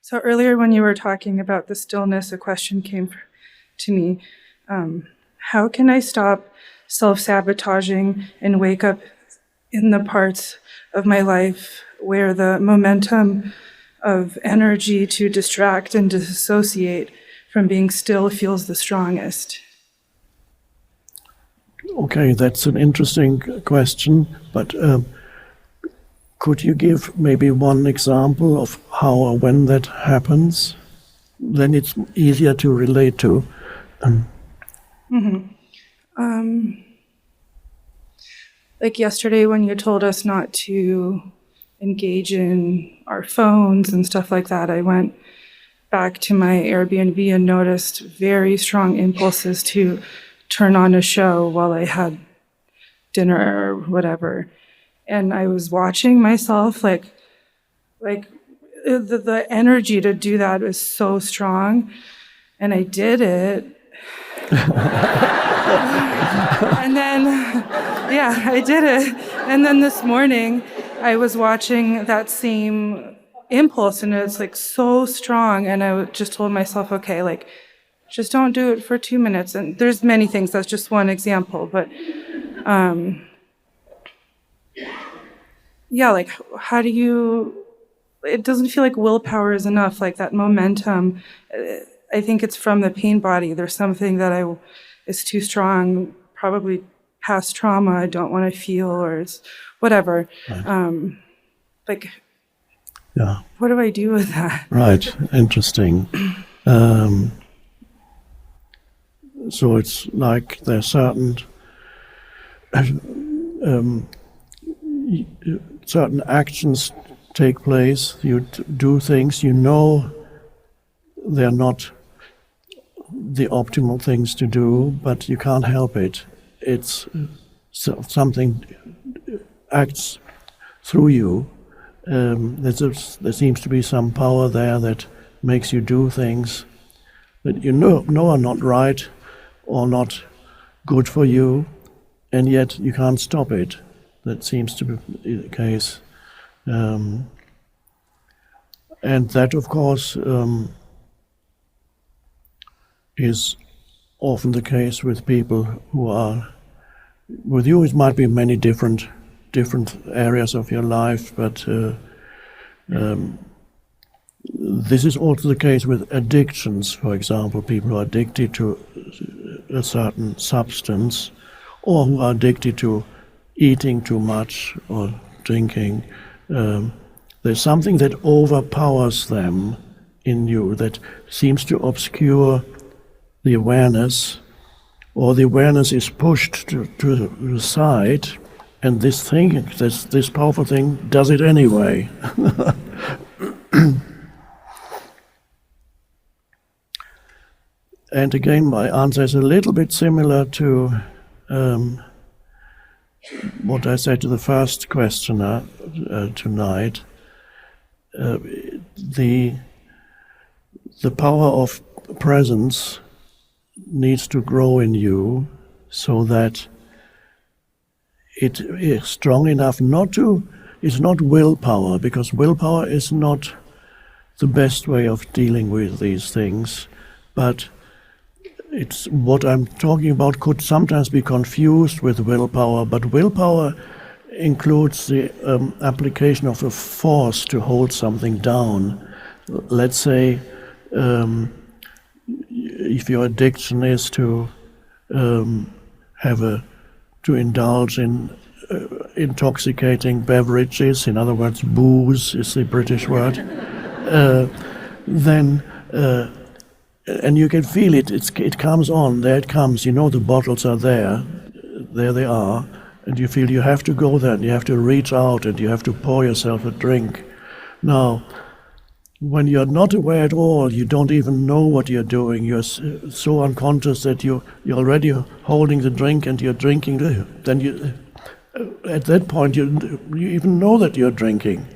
So earlier when you were talking about the stillness, a question came to me. How can I stop self-sabotaging and wake up in the parts of my life where the momentum of energy to distract and dissociate from being still feels the strongest? Okay, that's an interesting question, but could you give maybe one example of how or when that happens? Then it's easier to relate to. Like yesterday when you told us not to engage in our phones and stuff like that, I went back to my Airbnb and noticed very strong impulses to turn on a show while I had dinner or whatever. And I was watching myself, like the energy to do that was so strong. And I did it. And then, yeah, I did it. And then this morning, I was watching that same impulse, and it's like so strong. And I just told myself, okay, like, just don't do it for 2 minutes. And there's many things. That's just one example. But yeah, like, how do you, it doesn't feel like willpower is enough, like that momentum. I think it's from the pain body. There's something that is too strong, probably past trauma I don't want to feel, or it's whatever. Right. Yeah. What do I do with that? Right, interesting. So it's like there's certain certain actions take place, you do things, you know they're not the optimal things to do, but you can't help it. It's something acts through you. There seems to be some power there that makes you do things that you know are not right or not good for you, and yet you can't stop it. That seems to be the case. And that, of course, is often the case with people who are, with you it might be many different areas of your life, but this is also the case with addictions. For example, people who are addicted to a certain substance, or who are addicted to eating too much or drinking. There's something that overpowers them in you, that seems to obscure the awareness, or the awareness is pushed to the side, and this thing, this powerful thing, does it anyway. And again, my answer is a little bit similar to what I said to the first questioner tonight. The power of presence needs to grow in you so that it is strong enough it's not willpower, because willpower is not the best way of dealing with these things, but it's what I'm talking about could sometimes be confused with willpower, but willpower includes the application of a force to hold something down. Let's say if your addiction is to indulge in intoxicating beverages, in other words, booze is the British word, then and you can feel it. It comes on. There it comes. You know the bottles are there. There they are. And you feel you have to go there, and you have to reach out, and you have to pour yourself a drink. Now, when you're not aware at all, you don't even know what you're doing. You're so unconscious that you're already holding the drink and you're drinking. Then you, at that point, you even know that you're drinking.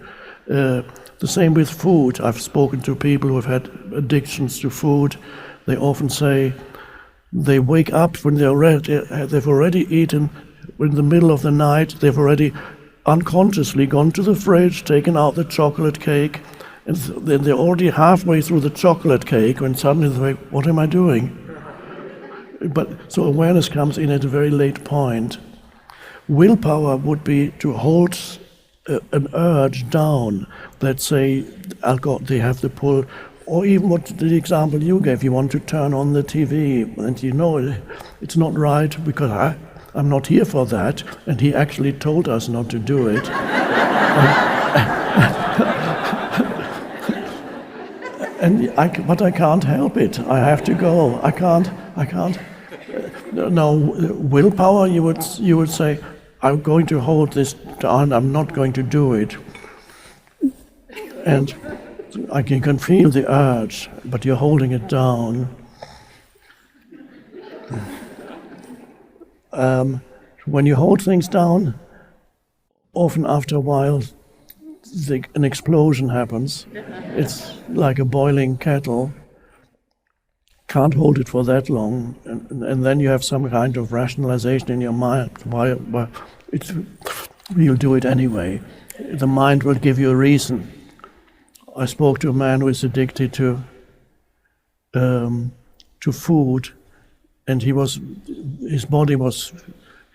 The same with food. I've spoken to people who have had addictions to food. They often say they wake up when they've already eaten in the middle of the night. They've already unconsciously gone to the fridge, taken out the chocolate cake, And then they're already halfway through the chocolate cake when suddenly they're like, what am I doing? But so awareness comes in at a very late point. Willpower would be to hold an urge down. Let's say alcohol, they have the pull, or even what the example you gave, you want to turn on the TV, and you know it's not right because I'm not here for that, and he actually told us not to do it. But I can't help it. I have to go. I can't. No, willpower. You would say, I'm going to hold this down. I'm not going to do it. And you can feel the urge, but you're holding it down. When you hold things down, often after a while, an explosion happens. It's like a boiling kettle. Can't hold it for that long, and then you have some kind of rationalization in your mind. Why you'll do it anyway. The mind will give you a reason. I spoke to a man who is addicted to food, and his body was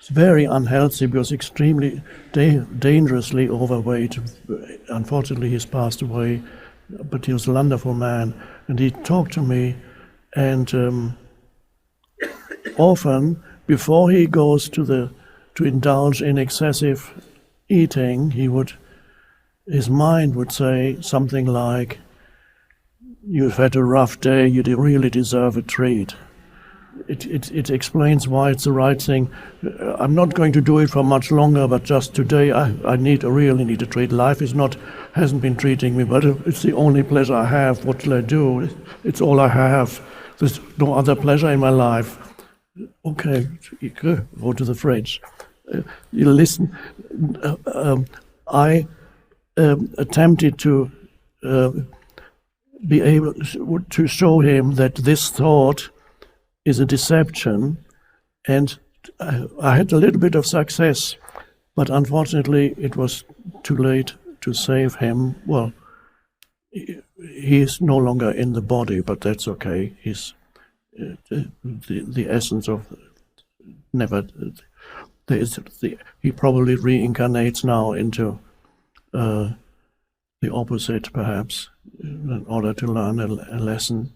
very unhealthy. He was extremely dangerously overweight. Unfortunately, he's passed away, but he was a wonderful man, and he talked to me. And often, before he goes to indulge in excessive eating, his mind would say something like, "You've had a rough day. You really deserve a treat." It explains why it's the right thing. I'm not going to do it for much longer, but just today I really need a treat. Life hasn't been treating me, but it's the only pleasure I have. What shall I do? It's all I have. There's no other pleasure in my life. Okay, go to the fridge. You listen. I attempted to be able to show him that this thought is a deception, and I had a little bit of success, but unfortunately it was too late to save him. Well, he is no longer in the body, but that's okay. He's the essence of never. He probably reincarnates now into the opposite, perhaps, in order to learn a lesson.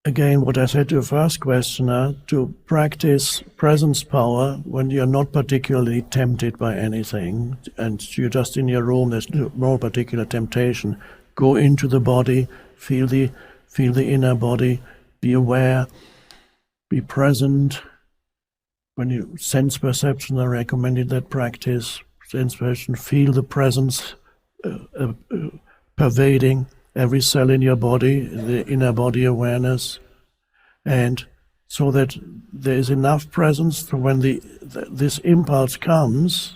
Again, what I said to the first questioner, to practice presence power when you're not particularly tempted by anything and you're just in your room, there's no particular temptation. Go into the body, feel the inner body, be aware, be present. When you sense perception, I recommended that practice. Sense perception, feel the presence pervading every cell in your body, the inner body awareness, and so that there is enough presence for when this impulse comes,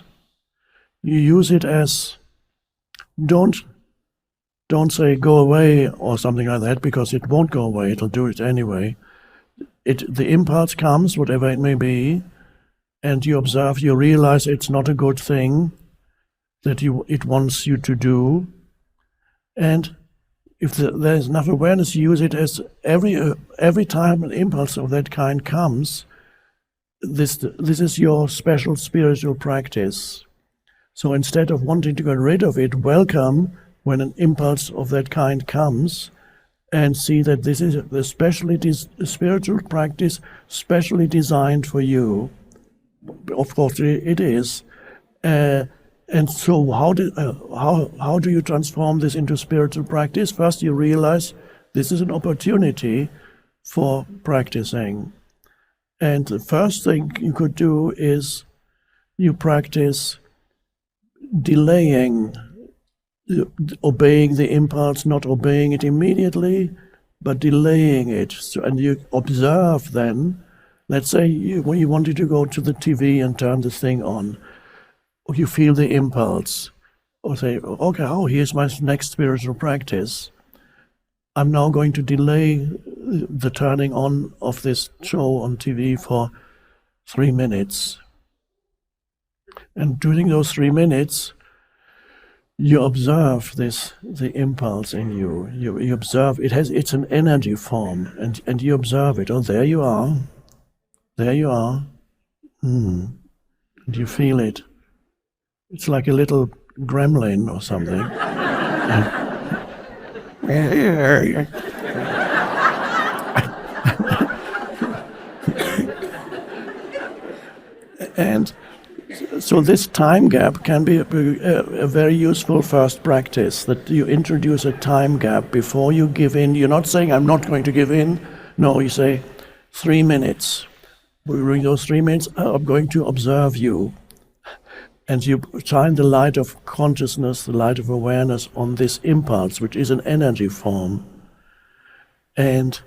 you use it as, don't say go away or something like that, because it won't go away, it'll do it anyway. The impulse comes, whatever it may be, and you observe, you realize it's not a good thing that it wants you to do, and if there's enough awareness, you use it as every time an impulse of that kind comes, this is your special spiritual practice. So instead of wanting to get rid of it, welcome when an impulse of that kind comes, and see that this is a spiritual practice specially designed for you. Of course, it is. And so how do you transform this into spiritual practice? First, you realize this is an opportunity for practicing. And the first thing you could do is you practice delaying, obeying the impulse, not obeying it immediately, but delaying it. So, and you observe then, let's say when you wanted to go to the TV and turn the thing on, or you feel the impulse, or say, okay, here's my next spiritual practice. I'm now going to delay the turning on of this show on TV for 3 minutes. And during those 3 minutes, you observe the impulse in you. You observe it's an energy form, and you observe it. Oh, there you are. There you are. And you feel it. It's like a little gremlin or something. And so this time gap can be a very useful first practice, that you introduce a time gap before you give in. You're not saying, I'm not going to give in. No, you say, 3 minutes. During those 3 minutes, I'm going to observe you. And you shine the light of consciousness, the light of awareness on this impulse, which is an energy form. And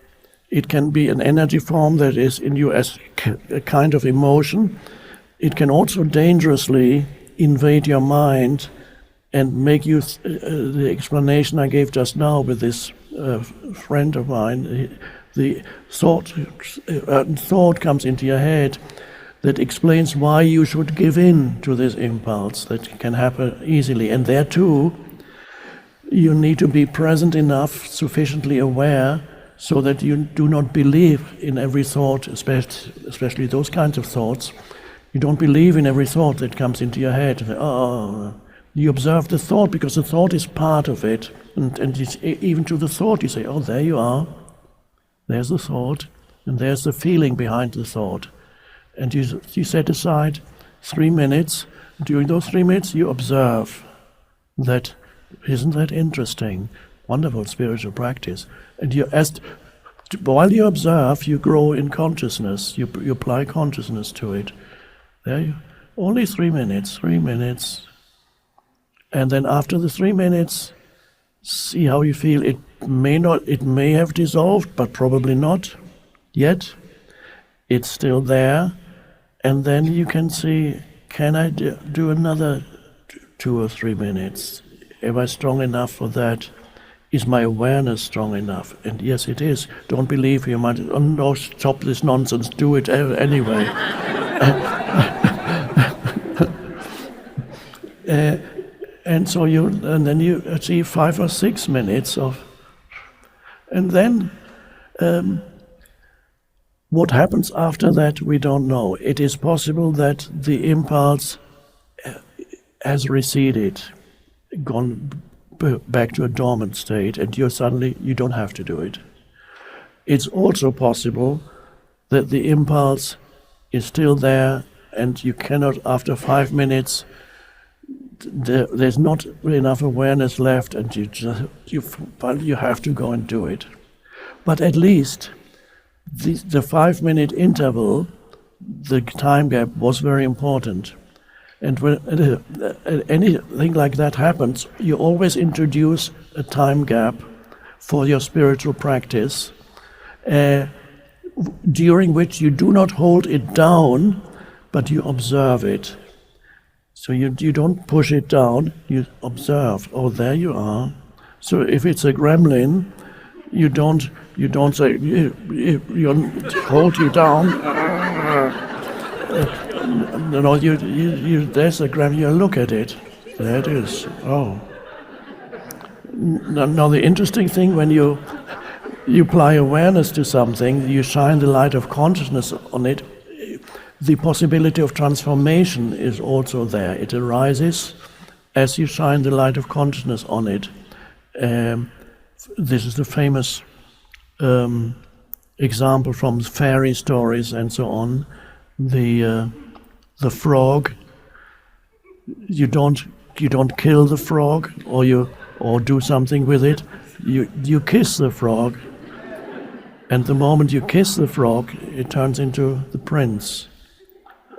it can be an energy form that is in you as a kind of emotion. It can also dangerously invade your mind and make you, the explanation I gave just now with this friend of mine, the thought comes into your head that explains why you should give in to this impulse that can happen easily. And there too, you need to be present enough, sufficiently aware, so that you do not believe in every thought, especially those kinds of thoughts. You don't believe in every thought that comes into your head. Oh, you observe the thought because the thought is part of it. And even to the thought you say, oh, there you are. There's the thought, and there's the feeling behind the thought. And you set aside 3 minutes. During those 3 minutes you observe that. Isn't that interesting? Wonderful spiritual practice. And while you observe, you grow in consciousness. You apply consciousness to it. Only 3 minutes, 3 minutes. And then after the 3 minutes, see how you feel. It may have dissolved, but probably not yet. It's still there. And then you can see, can I do another 2 or 3 minutes? Am I strong enough for that? Is my awareness strong enough? And yes, it is. Don't believe you might, oh no, stop this nonsense, do it anyway. And then you achieve 5 or 6 minutes of, and then what happens after that we don't know. It is possible that the impulse has receded, gone back to a dormant state, and you don't have to do it. It's also possible that the impulse is still there, and you cannot, after 5 minutes, there's not enough awareness left, and you have to go and do it. But at least the 5-minute interval, the time gap, was very important. And when anything like that happens, you always introduce a time gap for your spiritual practice, during which you do not hold it down, but you observe it. So you don't push it down, you observe. Oh, there you are. So if it's a gremlin, you don't say, you hold you down. No, there's a gremlin, you look at it. There it is. Oh. Now the interesting thing, when you apply awareness to something, you shine the light of consciousness on it, the possibility of transformation is also there. It arises as you shine the light of consciousness on it. This is the famous example from fairy stories and so on. The frog. You don't kill the frog or do something with it. You kiss the frog, and the moment you kiss the frog, it turns into the prince.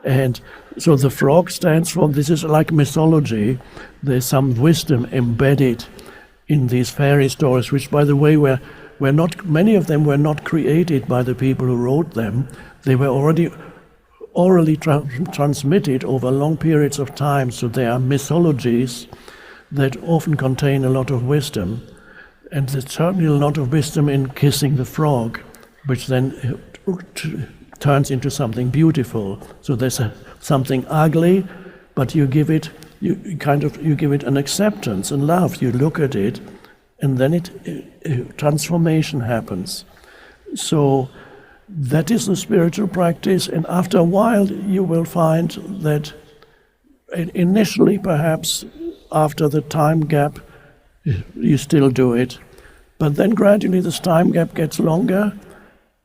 And so the frog stands for, this is like mythology. There's some wisdom embedded in these fairy stories, which, by the way, were not, many of them were not created by the people who wrote them. They were already orally transmitted over long periods of time, so they are mythologies that often contain a lot of wisdom. And there's certainly a lot of wisdom in kissing the frog, which then turns into something beautiful. So there's something ugly but you give it an acceptance and love. You look at it, and then transformation happens. So that is the spiritual practice, and after a while you will find that initially, perhaps after the time gap, you still do it, but then gradually this time gap gets longer,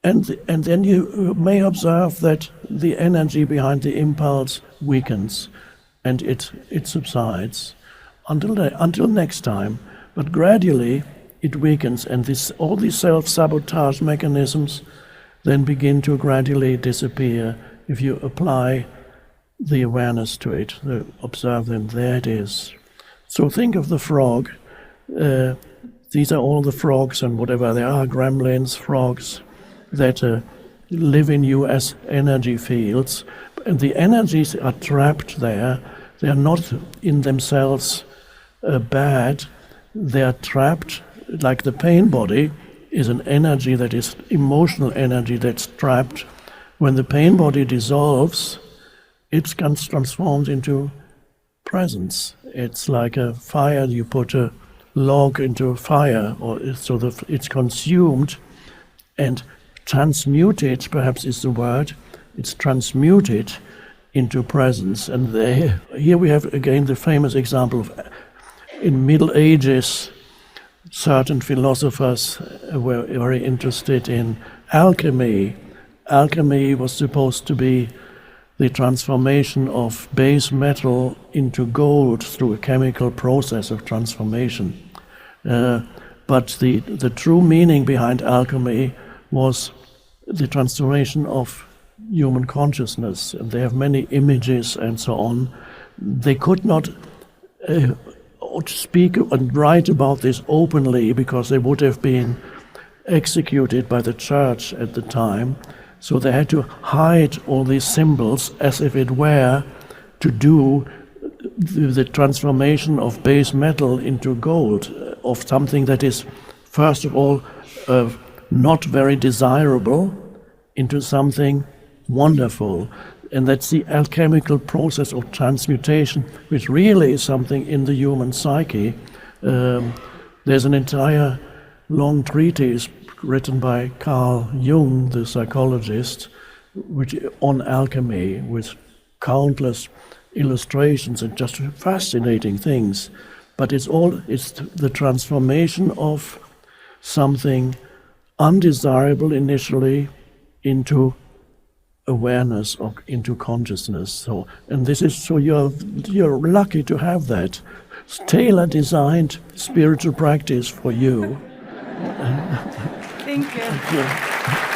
and then you may observe that the energy behind the impulse weakens, and it subsides until next time. But gradually it weakens, and all these self-sabotage mechanisms then begin to gradually disappear if you apply the awareness to it, observe them, there it is. So think of the frog. These are all the frogs and whatever there are, gremlins, frogs, that live in you as energy fields. And the energies are trapped there. They are not in themselves bad. They are trapped, like the pain body is an energy that is emotional energy that's trapped. When the pain body dissolves, it transforms into presence. It's like a fire. You put a log into a fire, it's consumed and transmuted, perhaps is the word. It's transmuted into presence. And here we have again the famous example of, in Middle Ages, certain philosophers were very interested in alchemy. Alchemy was supposed to be the transformation of base metal into gold through a chemical process of transformation. But the true meaning behind alchemy was the transformation of human consciousness. And they have many images and so on. They could not speak and write about this openly because they would have been executed by the church at the time. So they had to hide all these symbols as if it were to do the transformation of base metal into gold, of something that is, first of all, not very desirable, into something wonderful. And that's the alchemical process of transmutation, which really is something in the human psyche. There's an entire long treatise written by Carl Jung, the psychologist, on alchemy, with countless illustrations and just fascinating things. But it's the transformation of something undesirable initially into awareness or into consciousness. So you're lucky to have that tailor-designed spiritual practice for you. Thank you. Thank you.